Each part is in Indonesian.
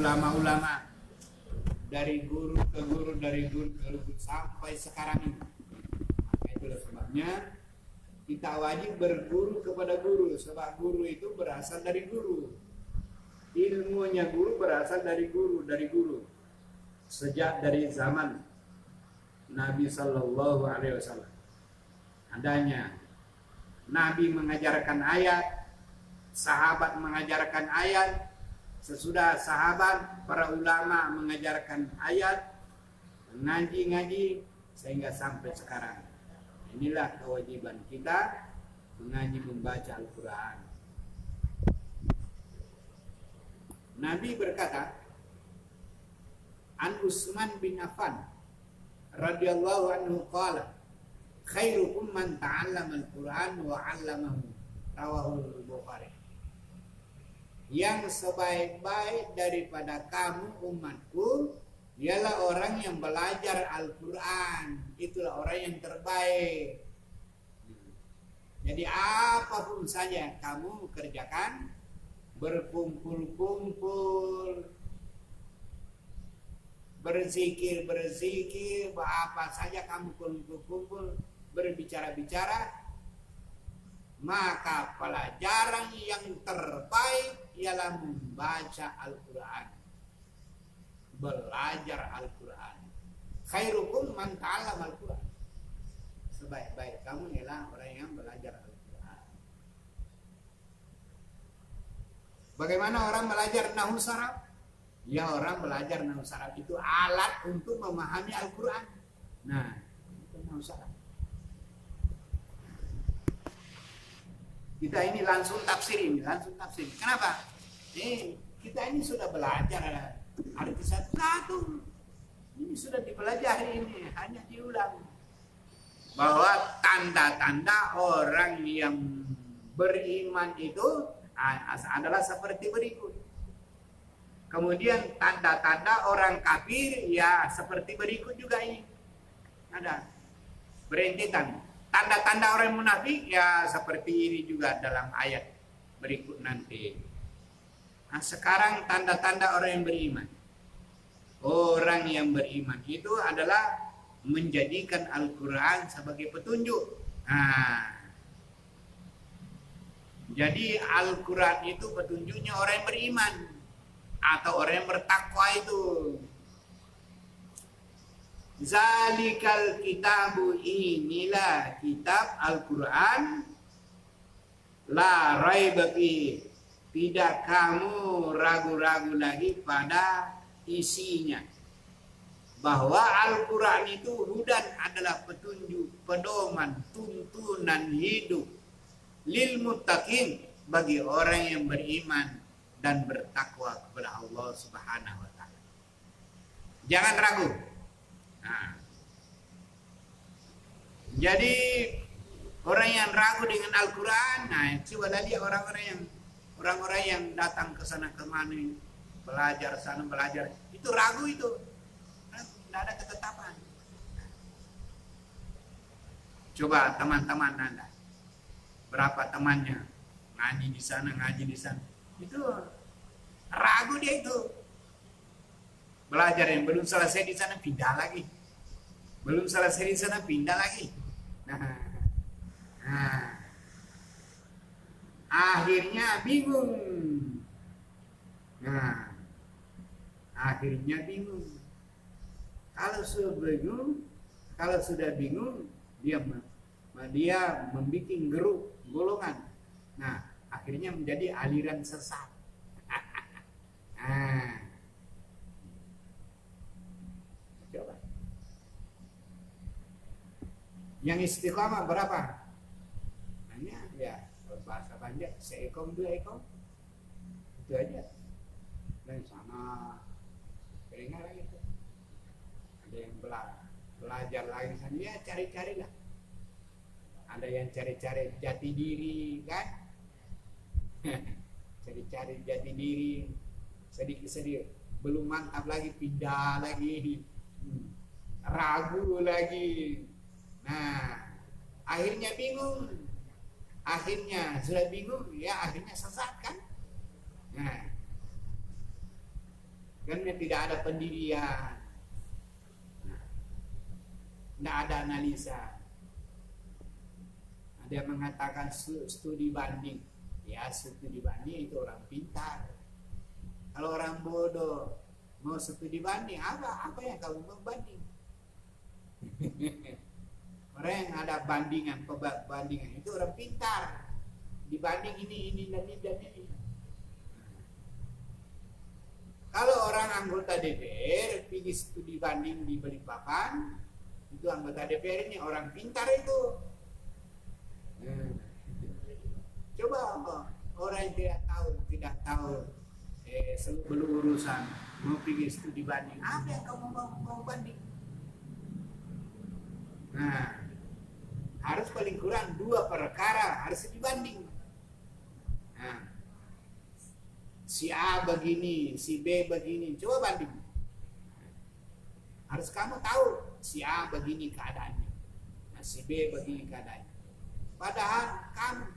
ulama-ulama dari guru ke guru, dari guru ke guru sampai sekarang ini. Maka itulah sebabnya kita wajib berguru kepada guru, sebab guru itu berasal dari guru. Ilmunya guru berasal dari guru, sejak dari zaman Nabi Sallallahu Alaihi Wasallam. Adanya Nabi mengajarkan ayat, sahabat mengajarkan ayat, sesudah sahabat para ulama mengajarkan ayat, ngaji sehingga sampai sekarang. Inilah kewajiban kita mengaji membaca Al-Quran. Nabi berkata, An Utsman bin Affan radhiyallahu anhu qala, khairukum man ta'allama al-Qur'an wa 'allamahu. Rawahul Bukhari. Yang sebaik-baik daripada kamu umatku ialah orang yang belajar Al-Quran. Itulah orang yang terbaik. Jadi apapun saja yang kamu kerjakan, berkumpul-kumpul, berzikir, apa saja kamu kumpul-kumpul, berbicara-bicara, maka pelajaran yang terbaik ialah membaca Al-Quran, belajar Al-Quran. Khairukum man ta'allama Al-Quran. Sebaik-baik kamu ialah orang yang belajar Al-Quran. Bagaimana orang belajar nahwu saraf? Ya, orang belajar nahwu saraf itu alat untuk memahami Al-Quran. Nah, itu nahwu saraf. Kita ini langsung tafsir. Kenapa? Kita ini sudah belajar arti satu. Ini sudah dipelajari, ini hanya diulang. Bahwa tanda-tanda orang yang beriman itu adalah seperti berikut. Kemudian tanda-tanda orang kafir ya seperti berikut juga ini. Ada berentetan. Tanda-tanda orang munafik ya seperti ini juga dalam ayat berikut nanti. Nah, sekarang tanda-tanda orang yang beriman. Orang yang beriman itu adalah menjadikan Al-Quran sebagai petunjuk. Nah, jadi Al-Quran itu petunjuknya orang yang beriman atau orang yang bertakwa itu. Zalikal kitabu, inilah kitab Al-Quran, la raiba fi, tidak kamu ragu-ragu lagi pada isinya. Bahwa Al-Quran itu hudan, adalah petunjuk, pedoman, tuntunan hidup lil muttaqin, bagi orang yang beriman dan bertakwa kepada Allah Subhanahu wa taala. Jangan ragu. Nah, jadi orang yang ragu dengan Al-Quran, nah coba lihat orang-orang yang datang ke sana kemari, belajar sana belajar, itu ragu itu, tidak ada ketetapan. Coba teman-teman Anda, berapa temannya ngaji di sana, itu ragu dia itu. Belajar yang belum selesai di sana pindah lagi. Nah, akhirnya bingung. Kalau sudah bingung, dia membuat golongan. Nah, akhirnya menjadi aliran sesat. Coba. Yang istiqamah berapa? Hanya ya bahasa Banjar, seekor 2 ekor. Itu aja. Dan sana keringat lagi itu. Ada yang belajar lagi sana, ya cari-carilah. Ada yang cari-cari jati diri, kan? Cari-cari jati diri, sedikit-sedikit, belum mantap lagi, pindah lagi, ragu lagi. Nah, akhirnya bingung. Akhirnya sudah bingung, ya akhirnya sesat kan? Nah, Karena tidak ada pendirian, tidak ada analisa. Ada yang mengatakan studi banding. Ya, studi banding itu orang pintar. Kalau orang bodoh mau studi banding, apa yang kamu mau banding? Orang yang ada bandingan itu orang pintar. Dibanding ini dan ini. Kalau orang anggota DPR pergi studi banding di Balikpapan, itu anggota DPR ini orang pintar itu. Coba orang yang tidak tahu sebelum urusan mau pergi studi banding, apa yang kamu mau banding? Nah, harus paling kurang 2 perkara harus dibanding. Nah, si A begini, si B begini, coba banding. Harus kamu tahu si A begini keadaannya, nah, si B begini keadaannya. Padahal kamu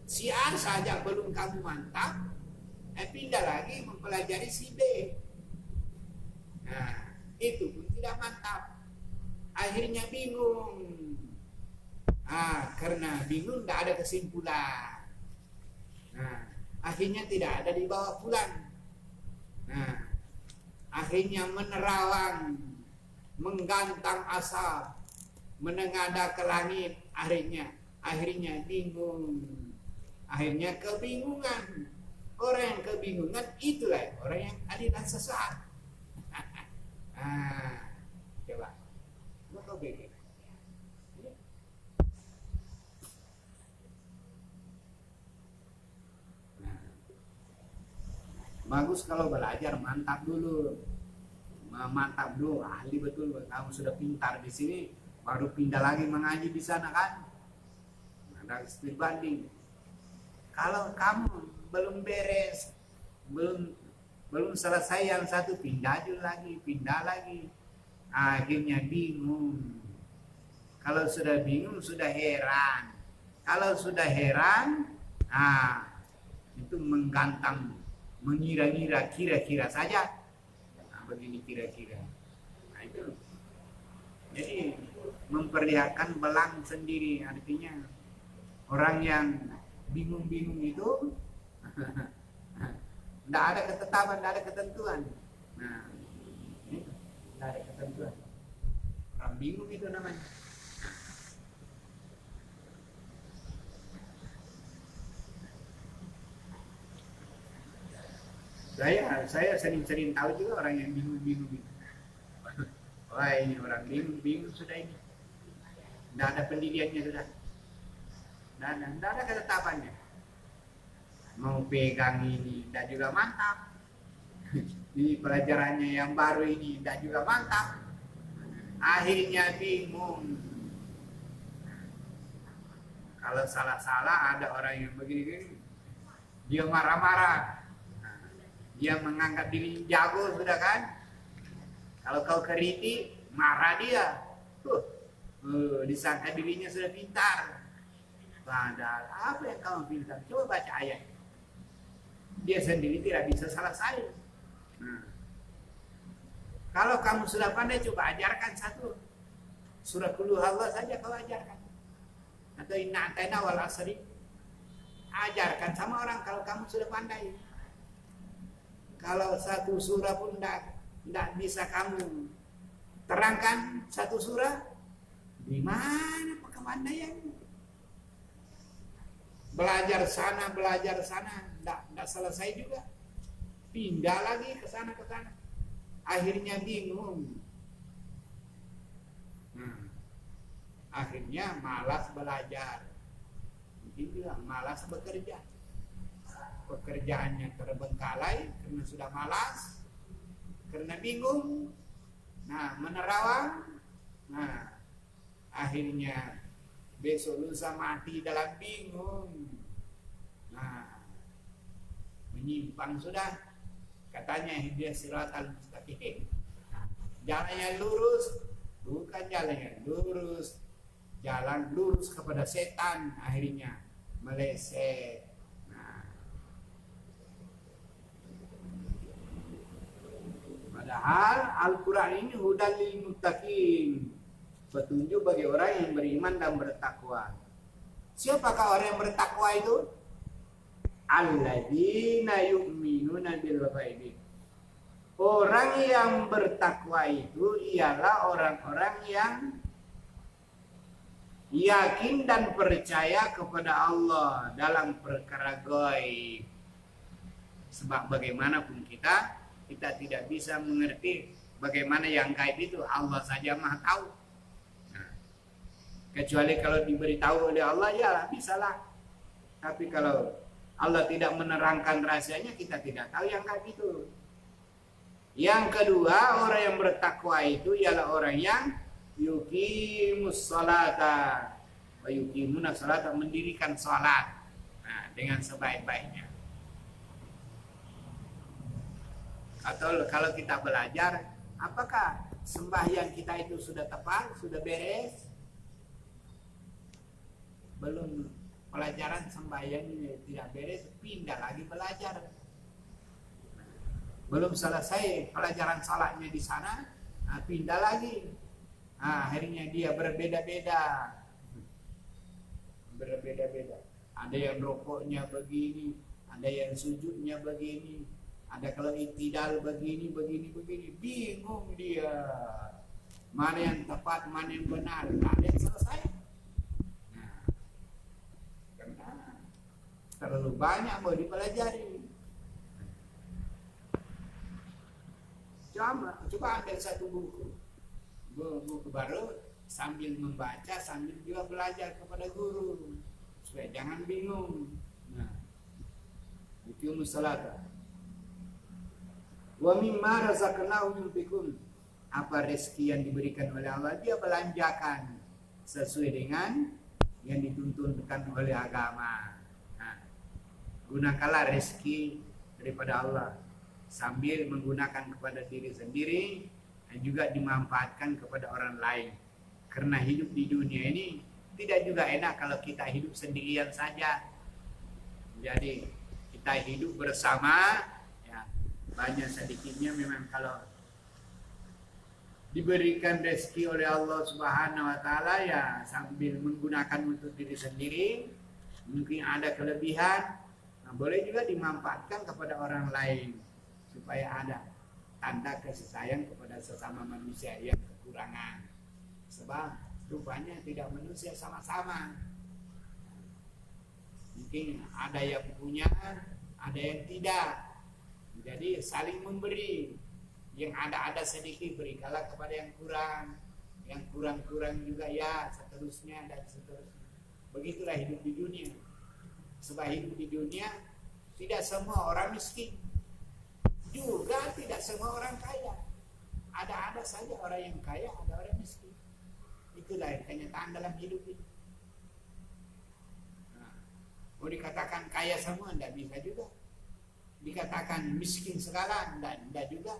si A saja belum kamu mantap, pindah lagi mempelajari si B. Nah, itu pun tidak mantap. Akhirnya bingung. Karena bingung tidak ada kesimpulan. Nah, akhirnya tidak ada dibawa pulang. Nah, akhirnya menerawang, menggantang asap, menengadah ke langit. Akhirnya bingung. Akhirnya kebingungan. Orang yang kebingungan itulah orang yang aliran sesat. Coba. Kau begini. Bagus kalau belajar mantap dulu, ahli betul. Kamu sudah pintar di sini, baru pindah lagi mengaji di sana kan? Ada studi banding. Kalau kamu belum beres, belum selesai yang satu, pindah lagi. Akhirnya bingung. Kalau sudah bingung, sudah heran. Kalau sudah heran, itu menggantang, mengira-ngira, kira-kira saja. Begini kira-kira. Nah, itu. Jadi memperlihatkan belang sendiri, artinya orang yang bingung-bingung itu tidak ada ketetapan, tidak ada ketentuan. Nah, tidak ada ketentuan. Orang bingung itu namanya. Saya sering tahu juga orang yang bingung-bingung itu. Wah, ini orang bingung sudah ini. Tidak ada pendiriannya sudah. Tidak ada ketetapannya. Mau pegang ini tidak juga mantap. Di pelajarannya yang baru ini tidak juga mantap. Akhirnya bingung. Kalau salah-salah ada orang yang begini-gini, dia marah-marah. Dia menganggap diri jago sudah kan. Kalau kau kritik, marah dia. Disangka dirinya sudah pintar. Padahal apa yang kamu pintar? Coba baca ayat. Dia sendiri tidak bisa selesai. Kalau kamu sudah pandai, coba ajarkan satu surah Qul Huwallah saja kau ajarkan. Atau Inna A'taina wal Asri. Ajarkan sama orang kalau kamu sudah pandai. Kalau satu surah pun tidak bisa kamu terangkan satu surah, di mana kepandaianmu? Belajar sana, tidak selesai juga. Pindah lagi ke sana. Akhirnya bingung. Akhirnya malas belajar. Mungkin juga malas bekerja. Pekerjaannya terbengkalai karena sudah malas, karena bingung. Menerawang. Akhirnya besok lusa mati dalam bingung. Menyimpang sudah. Katanya dia siratal mustaqim. Jalannya lurus, bukan jalannya lurus. Jalan lurus kepada setan, akhirnya meleset. Padahal Al-Quran ini hudan lil muttaqin, petunjuk bagi orang yang beriman dan bertakwa. Siapakah orang yang bertakwa itu? Alladzina yu'minuna bil ghaibi. Orang yang bertakwa itu ialah orang-orang yang yakin dan percaya kepada Allah dalam perkara gaib. Sebab bagaimanapun kita tidak bisa mengerti bagaimana yang gaib itu. Allah saja Maha tahu. Nah, kecuali kalau diberitahu oleh Allah, ya bisalah. Tapi kalau Allah tidak menerangkan rahasianya, kita tidak tahu yang gaib itu. Yang kedua, orang yang bertakwa itu ialah orang yang yuqimus salata wa yuqimuna salata, mendirikan salat dengan sebaik-baiknya. Atau kalau kita belajar, apakah sembahyang kita itu sudah tepat, sudah beres? Belum, pelajaran sembahyang ini tidak beres, pindah lagi belajar. Belum selesai pelajaran salatnya di sana, pindah lagi. Akhirnya dia berbeda-beda. Ada yang rokoknya begini, ada yang sujudnya begini, ada kalau iktidal begini, bingung dia. Mana yang tepat, mana yang benar, ada yang selesai. Karena terlalu banyak mau dipelajari. Coba ambil satu buku baru, sambil membaca, sambil juga belajar kepada guru, supaya jangan bingung. Itu musalata. Wa mimma razaqnahum yunfiqun. Apa rezeki yang diberikan oleh Allah, dia belanjakan sesuai dengan yang dituntunkan oleh agama. Gunakanlah rezeki daripada Allah sambil menggunakan kepada diri sendiri dan juga dimanfaatkan kepada orang lain. Karena hidup di dunia ini tidak juga enak kalau kita hidup sendirian saja. Jadi kita hidup bersama, ya, banyak sedikitnya memang kalau diberikan rezeki oleh Allah Subhanahu wa taala, ya sambil menggunakan untuk diri sendiri, mungkin ada kelebihan, boleh juga dimanfaatkan kepada orang lain supaya ada tanda kasih sayang kepada sesama manusia yang kekurangan. Sebab rupanya tidak manusia sama-sama. Mungkin ada yang punya, ada yang tidak. Jadi saling memberi. Yang ada sedikit, berikanlah kepada yang kurang. Yang kurang-kurang juga, ya seterusnya dan seterusnya. Begitulah hidup di dunia. Sebab hidup di dunia tidak semua orang miskin, juga tidak semua orang kaya. Ada saja orang yang kaya, ada orang miskin. Itulah kenyataan dalam hidup ini. Mau dikatakan kaya semua, tidak bisa juga. Dikatakan miskin segala, tidak juga.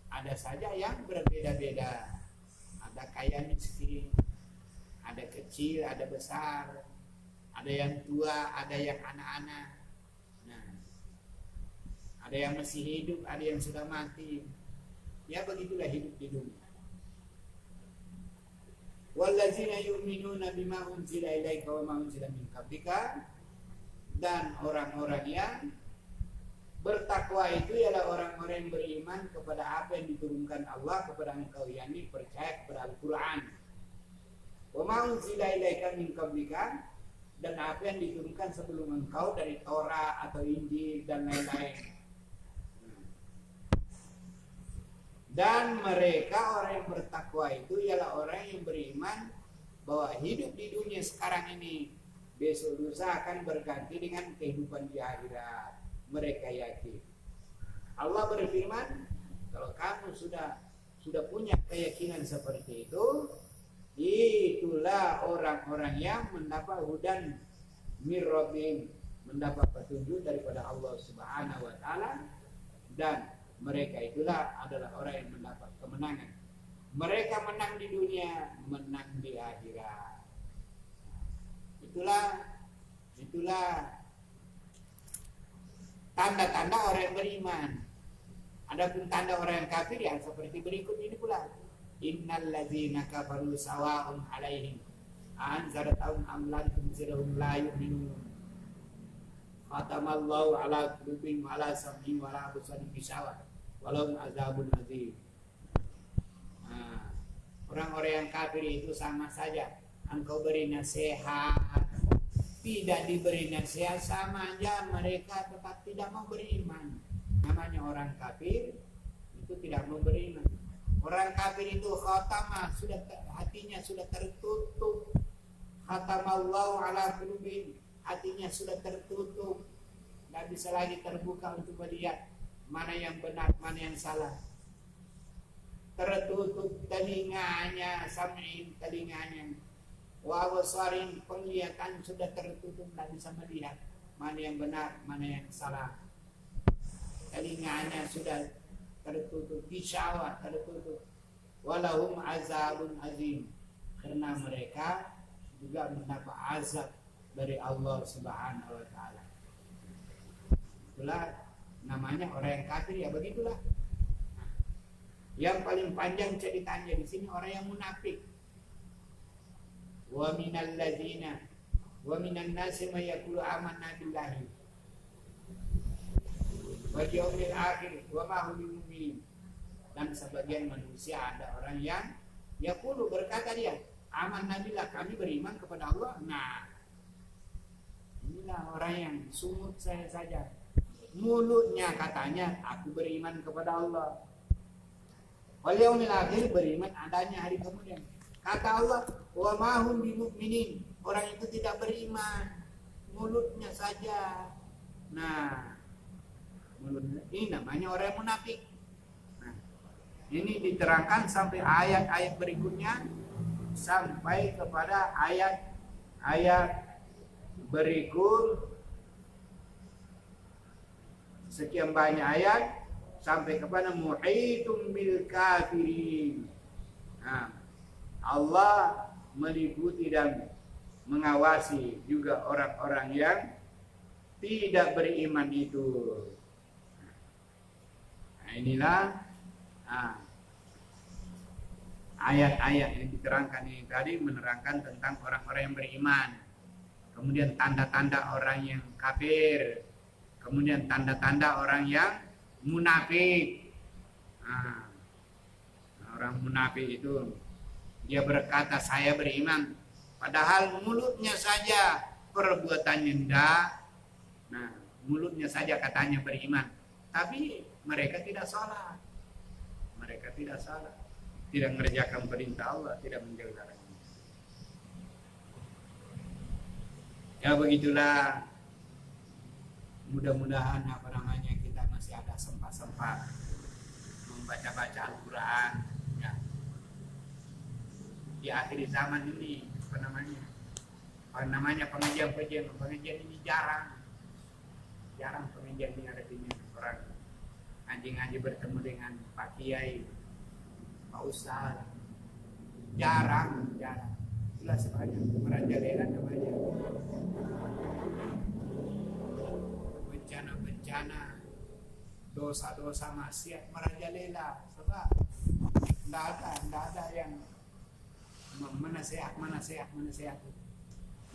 Ada saja yang berbeda-beda. Ada kaya miskin, ada kecil, ada besar, ada yang tua, ada yang anak-anak. Ada yang masih hidup, ada yang sudah mati. Ya begitulah hidup di dunia. Wallazina yu'minuna bima unzila ilaika wa ma unzila min qablika. Dan orang-orang yang bertakwa itu ialah orang-orang yang beriman kepada apa yang diturunkan Allah kepada engkau, yakni percaya kepada Al-Quran. Wa ma unzila ilaika min qablika, dan apa yang diturunkan sebelum engkau dari Torah atau Injil dan lain-lain. Dan mereka orang yang bertakwa itu ialah orang yang beriman bahwa hidup di dunia sekarang ini besok lusa akan berganti dengan kehidupan di akhirat. Mereka yakin. Allah berfirman, kalau kamu sudah punya keyakinan seperti itu, itulah orang-orang yang mendapat hudan mir rabbihim, mendapat petunjuk daripada Allah Subhanahu wa taala, dan mereka itulah adalah orang yang mendapat kemenangan. Mereka menang di dunia, menang di akhirat. Itulah tanda-tanda orang yang beriman. Adapun tanda orang yang kafir yang seperti berikut ini pula. Innal ladzina kafaru sawa'un 'alaihim anzartahum am lam tunzirhum la yu'minun. Khatamallahu 'ala qulubihim wa 'ala sam'ihim wa 'ala absarihim gishawa walahum azabun adzim. Orang-orang yang kafir itu sama saja. Engkau beri nasihat, tidak diberi nasihat, sama aja mereka tetap tidak mau beriman. Namanya orang kafir itu tidak mau beriman. Orang kafir itu khatamah, sudah hatinya sudah tertutup. Khatamallahu ala qulubihim, hatinya sudah tertutup. Tidak bisa lagi terbuka untuk melihat mana yang benar, mana yang salah. Tertutup telinganya, sam'in telinganya. Wa absarin, penglihatan sudah tertutup, tidak bisa melihat mana yang benar, mana yang salah. Telinganya sudah tertutup, gishawa tertutup. Walahum azabun azim, karena mereka juga mendapat azab dari Allah Subhanahu wa taala. Itulah namanya orang yang kafir, ya begitulah. Yang paling panjang ceritanya di sini orang yang munafik. Wa minal ladzina wa minan nasi may yaqulu amanna billahi wal yaumil akhir wa ma hum bimu'minin. Dan sebagian manusia ada orang yang yaqulu, berkata dia, amanna billah, kami beriman kepada Allah. Nah, inilah orang yang sumut saya saja. Mulutnya katanya aku beriman kepada Allah. Wal yaumil akhir, beriman adanya hari kemudian. Kata Allah, wa ma hum bimu'minin, orang itu tidak beriman, mulutnya saja. Nah, mulutnya ini namanya orang yang munafik. Nah, ini diterangkan sampai ayat-ayat berikutnya, sampai kepada ayat-ayat berikut sekian banyak ayat sampai kepada muhitum bil kafirin. Nah, Allah meliputi dan mengawasi juga orang-orang yang tidak beriman itu. Nah, inilah ayat-ayat yang diterangkan ini tadi menerangkan tentang orang-orang yang beriman. Kemudian tanda-tanda orang yang kafir. Kemudian tanda-tanda orang yang munafik. Orang munafik itu dia berkata saya beriman, padahal mulutnya saja perbuatannya tidak. Nah, mulutnya saja katanya beriman, tapi mereka tidak salah. Mereka tidak salah, tidak mengerjakan perintah Allah, tidak menjaga larangan. Ya begitulah. Mudah-mudahan kita masih ada sempat-sempat membaca-baca Al-Quran. Ya. Di akhir zaman ini pengajian ini jarang pengajian ini ada di orang ngaji bertemu dengan Pak Kiai, Pak Ustaz, jarang itulah sebabnya merajalela namanya bencana dosa-dosa maksiat merajalela, sebab tidak ada yang menasehat,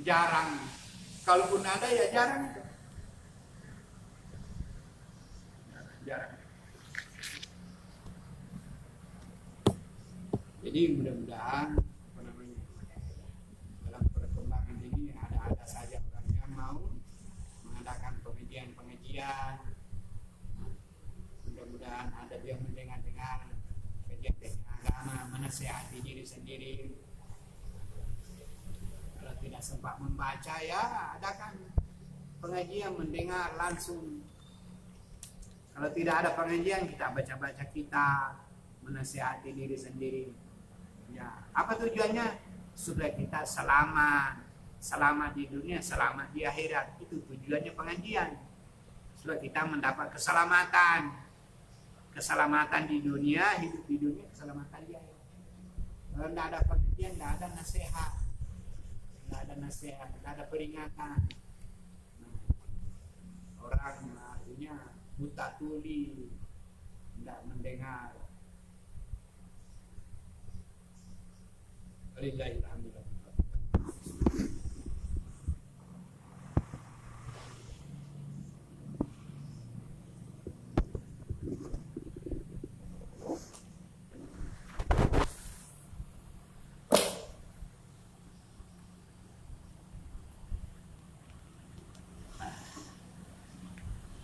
jarang. Kalaupun ada ya jarang. Jadi mudah-mudahan dalam perkembangan ini ada saja orang yang mau mengadakan pengajian. Mudah-mudahan ada yang mendengar kajian agama, menasihati diri sendiri. Kalau tidak sempat membaca ya adakan pengajian, mendengar langsung. Kalau tidak ada pengajian kita baca-baca kitab, menasihati diri sendiri. Ya, apa tujuannya? Supaya kita selamat di dunia, selamat di akhirat. Itu tujuannya pengajian. Supaya kita mendapat keselamatan di dunia, hidup di dunia, keselamatan di akhirat. Kalau tidak ada pengajian, tidak ada nasihat. Tidak ada peringatan. Nah, orang artinya buta tuli, tidak mendengar. Walillahi